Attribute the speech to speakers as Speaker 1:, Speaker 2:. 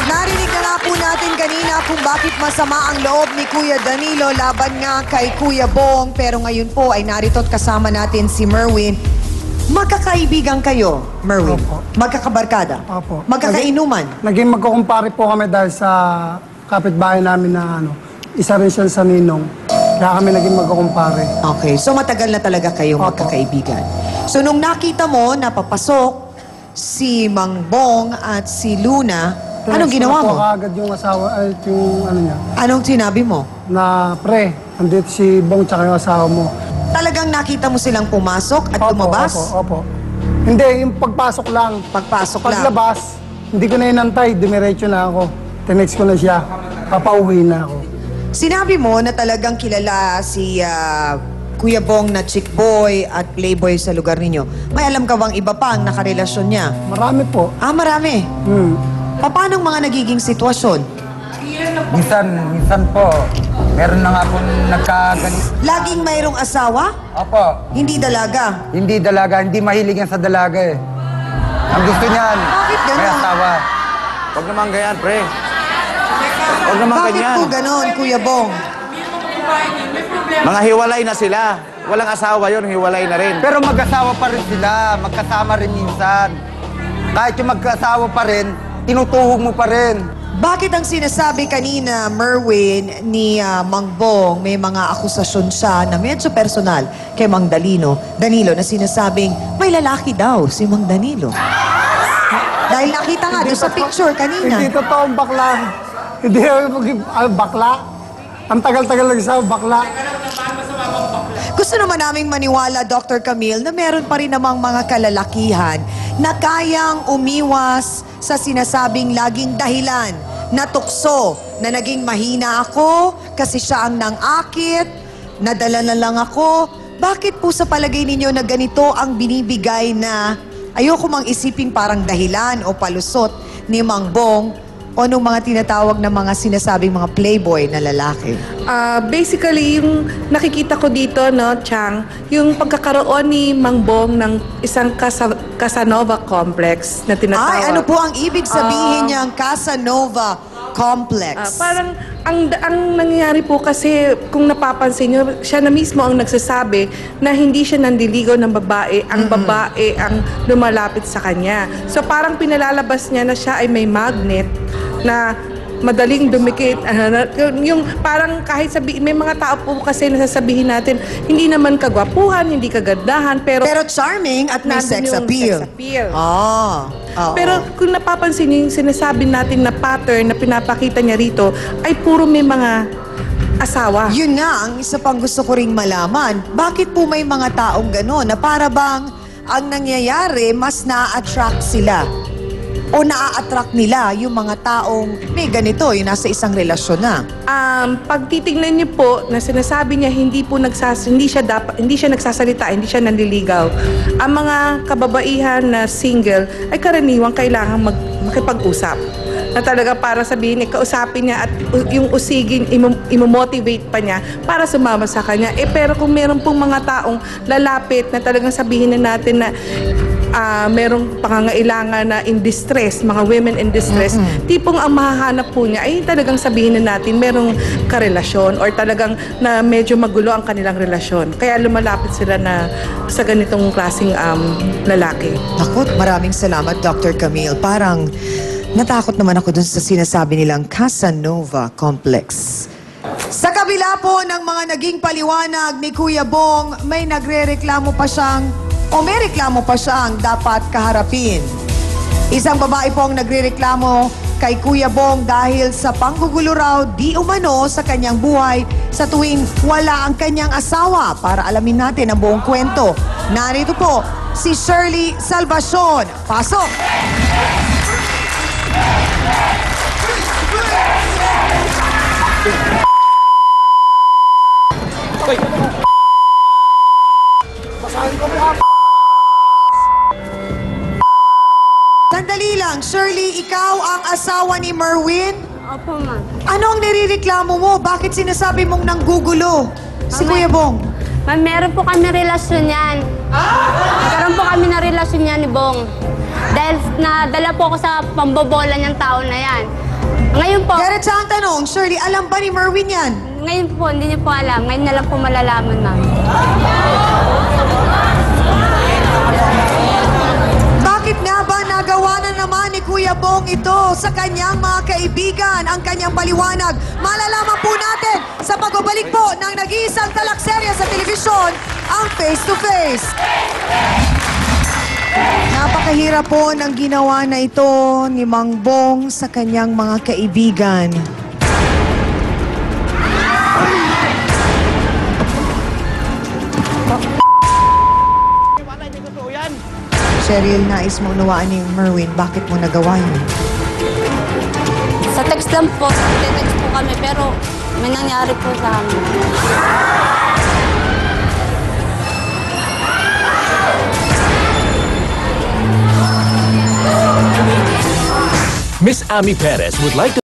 Speaker 1: Narinig na nga po natin kanina kung bakit masama ang loob ni Kuya Danilo laban nga kay Kuya Bong. Pero ngayon po ay narito at kasama natin si Merwin. Magkakaibigan kayo, Merwin?
Speaker 2: Opo.
Speaker 1: Magkakabarkada?
Speaker 2: Opo.
Speaker 1: Magkakainuman?
Speaker 2: Naging magkukumpare po kami dahil sa kapitbahay namin na isa rin siya sa ninong. Kaya kami naging magkukumpare.
Speaker 1: Okay, so matagal na talaga kayo
Speaker 2: Opo.
Speaker 1: magkakaibigan. So nung nakita mo na papasok si Mang Bong at si Luna, anong ginawa mo?
Speaker 2: Tinexto ko agad yung asawa, yung niya,
Speaker 1: Anong sinabi mo?
Speaker 2: na pre, andito si Bong tsaka yung asawa mo.
Speaker 1: Talagang nakita mo silang pumasok at lumabas?
Speaker 2: Opo. Hindi, yung pagpasok lang.
Speaker 1: Pagpasok lang.
Speaker 2: Paglabas, hindi ko na inantay, dumiretso na ako. Tinext ko na siya, papauwi na ako.
Speaker 1: Sinabi mo na talagang kilala si Kuya Bong na chick boy at playboy sa lugar ninyo. May alam ka bang iba pa ang nakarelasyon niya?
Speaker 2: Marami po.
Speaker 1: Marami. Paano ang mga nagiging sitwasyon?
Speaker 3: Minsan po, meron na nga po nagkaganit.
Speaker 1: Laging mayroong asawa?
Speaker 3: Opo,
Speaker 1: Hindi dalaga?
Speaker 3: hindi dalaga, hindi mahilig yan sa dalaga eh. Ang gusto niyan,
Speaker 1: Bakit ganun?
Speaker 3: may asawa.
Speaker 4: Huwag naman ganyan, pre. Huwag naman
Speaker 1: Bakit
Speaker 4: ganyan.
Speaker 1: po ganon, Kuya Bong?
Speaker 4: Mga hiwalay na sila. Walang asawa yun, hiwalay na rin.
Speaker 3: Pero mag-asawa pa rin sila, magkasama rin minsan. Kahit yung magkaasawa pa rin, tinutuhog mo pa rin.
Speaker 1: Bakit ang sinasabi kanina, Merwin, ni Mang Bong, may mga akusasyon siya na medyo personal kay Mang Danilo, na sinasabing may lalaki daw si Mang Danilo. Dahil nakita nga doon sa picture kanina.
Speaker 2: Hindi totoong bakla. Hindi bakla. Ang tagal-tagal lang sa bakla.
Speaker 1: Gusto naman naming maniwala, Dr. Camille, na meron pa rin namang mga kalalakihan na kayang umiwas sa sinasabing laging dahilan na tukso na naging mahina ako kasi siya ang nang-akit, nadala na lang ako. Bakit po sa palagay ninyo na ganito ang binibigay na ayoko mang isiping parang dahilan o palusot ni Mang Bong o nung mga tinatawag na mga sinasabing mga playboy na lalaki?
Speaker 5: Basically, yung nakikita ko dito, no, Chang, yung pagkakaroon ni Mang Bong ng isang Casanova complex na tinatawag.
Speaker 1: Ay, ano po ang ibig sabihin niyang Casanova complex?
Speaker 5: Parang ang nangyayari po kasi kung napapansin nyo, siya na mismo ang nagsasabi na hindi siya nandiligaw ng babae, ang babae ang lumalapit sa kanya. So parang pinalalabas niya na siya ay may magnet na madaling dumikit. Yung parang kahit may mga tao po kasi nasasabihin natin, hindi naman kagwapuhan, hindi kagandahan, pero
Speaker 1: charming at may
Speaker 5: nandun
Speaker 1: sex
Speaker 5: yung
Speaker 1: appeal.
Speaker 5: sex appeal.
Speaker 1: Oo.
Speaker 5: Pero kung napapansin niyo yung sinasabi natin na pattern na pinapakita niya rito, ay puro may mga asawa.
Speaker 1: Yun nga, ang isa pang gusto ko ring malaman, bakit po may mga taong gano'n na para bang ang nangyayari, mas na-attract sila? O na-attract nila yung mga taong may ganito, yung nasa isang relasyon na?
Speaker 5: Pag titignan niyo po na sinasabi niya hindi siya nagsasalita, hindi siya nanliligaw. Ang mga kababaihan na single ay karaniwang kailangan makipag-usap. Na talaga para sabihin, kausapin niya at yung usigin, imomotivate pa niya para sumama sa kanya. Pero kung meron pong mga taong lalapit na talagang sabihin na natin na merong pangangailangan na in distress, mga women in distress, tipong ang mahahanap po niya ay talagang sabihin na natin merong karelasyon or talagang na medyo magulo ang kanilang relasyon. Kaya lumalapit sila na sa ganitong klaseng lalaki.
Speaker 1: Naku, maraming salamat, Dr. Camille. Parang natakot naman ako dun sa sinasabi nilang Casanova complex. Sa kabila po ng mga naging paliwanag ni Kuya Bong, may nagrereklamo pa siyang o may reklamo pa siyang dapat kaharapin. Isang babae po ang nagrereklamo kay Kuya Bong dahil sa panggugulo raw di umano sa kanyang buhay sa tuwing wala ang kanyang asawa. Para alamin natin ang buong kwento, narito po si Shirley Salvacion. Pasok! Sandali lang, Shirley, ikaw ang asawa ni Merwin?
Speaker 6: Opo, ma'am.
Speaker 1: Ano ang nirereklamo mo? Bakit sinasabi mong nanggugulo si Kuya Bong?
Speaker 6: Ma'am, meron po kami relasyon yan. Nagkaroon po kami na relasyon yan ni Bong. Dahil nadala po ako sa pambobola niyang tao na yan. Ngayon po,
Speaker 1: Diretsa ang tanong, Shirley, alam ba ni Merwin yan?
Speaker 6: ngayon po, hindi niyo po alam. Ngayon na lang po malalaman, ma'am.
Speaker 1: Bakit nga ba nagawa na naman ni Kuya Bong ito sa kanyang mga kaibigan? Ang kanyang paliwanag. Malalaman po natin sa pagbabalik po ng nag-iisang talakserya sa telebisyon, ang Face to Face. Napakahirap po ng ginawa na ito ni Mang Bong sa kanyang mga kaibigan. Cheryl, nais mo unawaan ni Merwin, bakit mo nagawa yun?
Speaker 6: Sa text lang po, text po kami, pero may nangyari po sa amin.
Speaker 7: Miss Amy Perez would like to